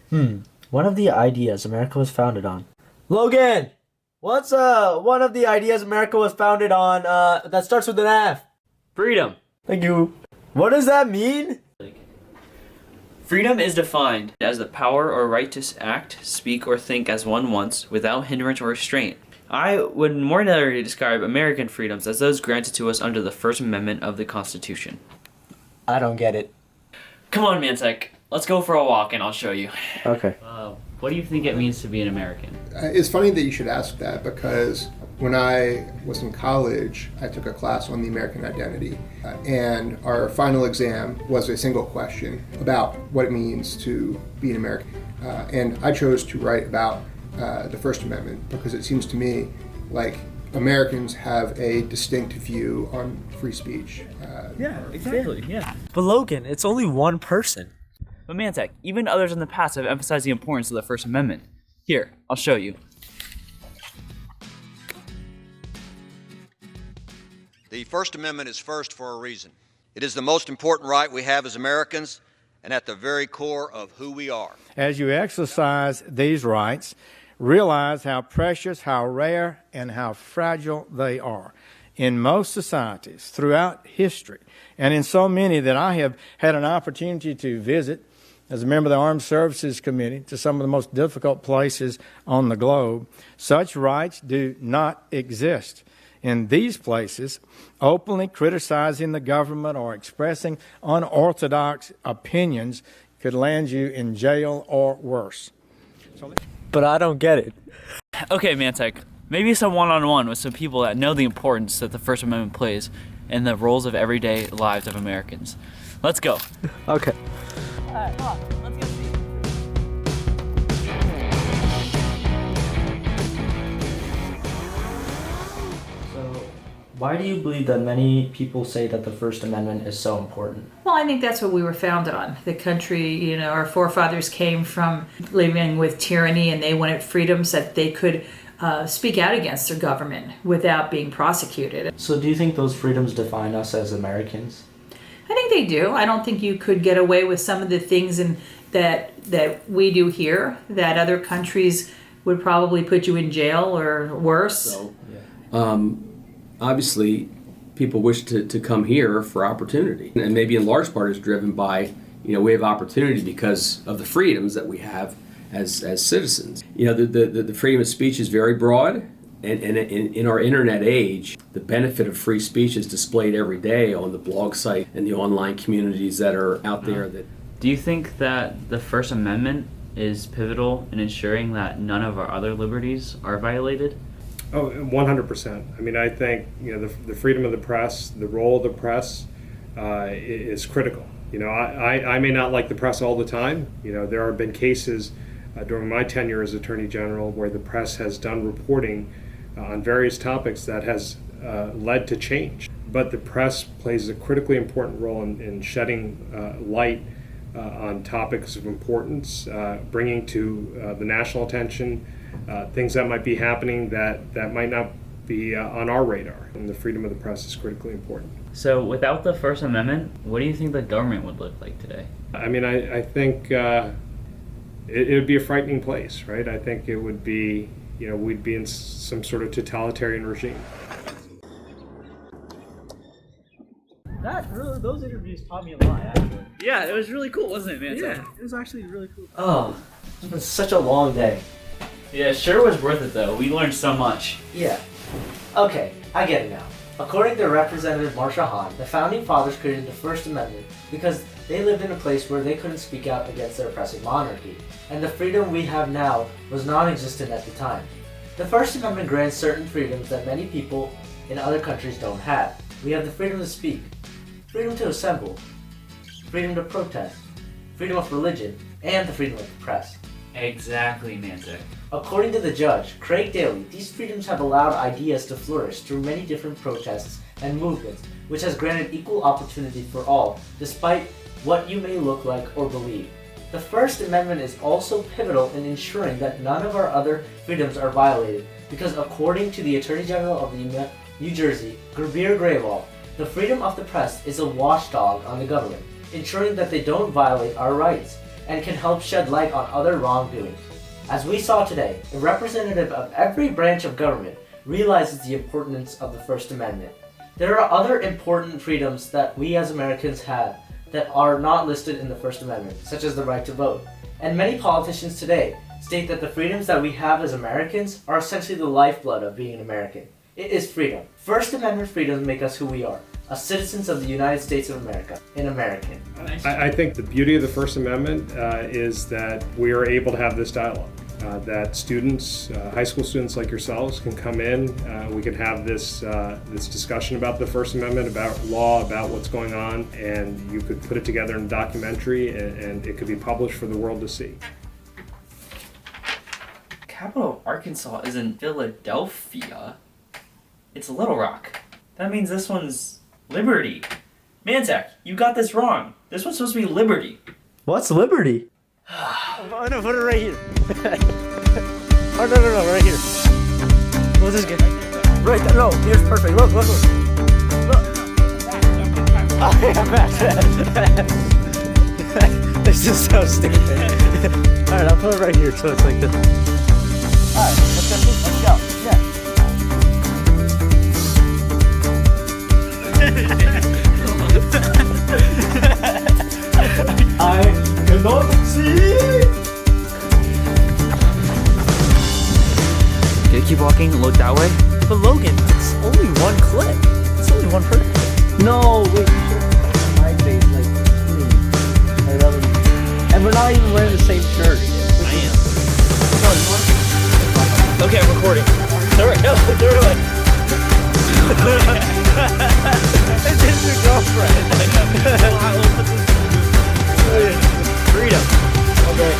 One of the ideas America was founded on. Logan, what's one of the ideas America was founded on that starts with an F? Freedom. Thank you. What does that mean? Freedom is defined as the power or right to act, speak, or think as one wants without hindrance or restraint. I would more narrowly describe American freedoms as those granted to us under the First Amendment of the Constitution. I don't get it. Come on, Mansek. Let's go for a walk and I'll show you. Okay. What do you think it means to be an American? It's funny that you should ask that because when I was in college, I took a class on the American identity, and our final exam was a single question about what it means to be an American. And I chose to write about the First Amendment because it seems to me like Americans have a distinct view on free speech. Yeah, exactly, yeah. But Logan, it's only one person. But Mantek, even others in the past have emphasized the importance of the First Amendment. Here, I'll show you. The First Amendment is first for a reason. It is the most important right we have as Americans and at the very core of who we are. As you exercise these rights, realize how precious, how rare, and how fragile they are. In most societies throughout history, and in so many that I have had an opportunity to visit as a member of the Armed Services Committee to some of the most difficult places on the globe, such rights do not exist. In these places, openly criticizing the government or expressing unorthodox opinions could land you in jail or worse. But I don't get it. Okay, Mantek, maybe some one-on-one with some people that know the importance that the First Amendment plays in the roles of everyday lives of Americans. Let's go. Okay. All right, come on, let's get So, why do you believe that many people say that the First Amendment is so important? Well, I think that's what we were founded on. The country, our forefathers came from living with tyranny and they wanted freedoms that they could speak out against their government without being prosecuted. So, do you think those freedoms define us as Americans? I think they do. I don't think you could get away with some of the things that we do here that other countries would probably put you in jail or worse. So, obviously, people wish to come here for opportunity, and maybe in large part is driven by, we have opportunity because of the freedoms that we have as citizens. The freedom of speech is very broad, and in our internet age, the benefit of free speech is displayed every day on the blog site and the online communities that are out there. Do you think that the First Amendment is pivotal in ensuring that none of our other liberties are violated? Oh, 100%. I mean, I think the freedom of the press, the role of the press, is critical. I may not like the press all the time. There have been cases during my tenure as Attorney General where the press has done reporting on various topics that has led to change. But the press plays a critically important role in shedding light on topics of importance, bringing to the national attention things that might be happening that might not be on our radar. And the freedom of the press is critically important. So without the First Amendment, what do you think the government would look like today? I mean, I think it would be a frightening place, right? I think it would be, we'd be in some sort of totalitarian regime. Those interviews taught me a lot, actually. Yeah, it was really cool, wasn't it, man? Yeah, it was actually really cool. Oh, it's been such a long day. Yeah, sure was worth it though. We learned so much. Yeah. Okay, I get it now. According to Representative Marsha Hahn, the Founding Fathers created the First Amendment because they lived in a place where they couldn't speak out against their oppressive monarchy, and the freedom we have now was non-existent at the time. The First Amendment grants certain freedoms that many people in other countries don't have. We have the freedom to speak, freedom to assemble, freedom to protest, freedom of religion, and the freedom of the press. Exactly, Mantek. According to the judge, Craig Daly, these freedoms have allowed ideas to flourish through many different protests and movements, which has granted equal opportunity for all, despite what you may look like or believe. The First Amendment is also pivotal in ensuring that none of our other freedoms are violated, because according to the Attorney General of New Jersey, Gurbir Grewal, the freedom of the press is a watchdog on the government, ensuring that they don't violate our rights. and can help shed light on other wrongdoings. As we saw today, a representative of every branch of government realizes the importance of the First Amendment. There are other important freedoms that we as Americans have that are not listed in the First Amendment, such as the right to vote. And many politicians today state that the freedoms that we have as Americans are essentially the lifeblood of being an American. It is freedom. First Amendment freedoms make us who we are, as citizens of the United States of America, an American. I think the beauty of the First Amendment is that we are able to have this dialogue. That students, high school students like yourselves, can come in. We can have this discussion about the First Amendment, about law, about what's going on, and you could put it together in a documentary, and it could be published for the world to see. Capital of Arkansas is in Philadelphia. It's Little Rock. That means this one's Liberty. Manzak, you got this wrong. This one's supposed to be Liberty. What's liberty? Oh no, put it right here. Oh no, right here. What's this good? Right there, no, here's perfect. Look. Oh yeah, back. This is so stupid. Alright, I'll put it right here so it's like this. Alright, let's go. Yeah. I cannot see. Okay, keep walking, look that way. But Logan, it's only one clip. It's only one person. No, wait, you should have my face like, and we're not even wearing the same shirt. I am. Okay, I'm recording. They're like... It's just your girlfriend. Freedom. Okay.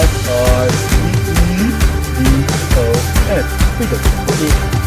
F-R-E-E-D-O-N. Freedom.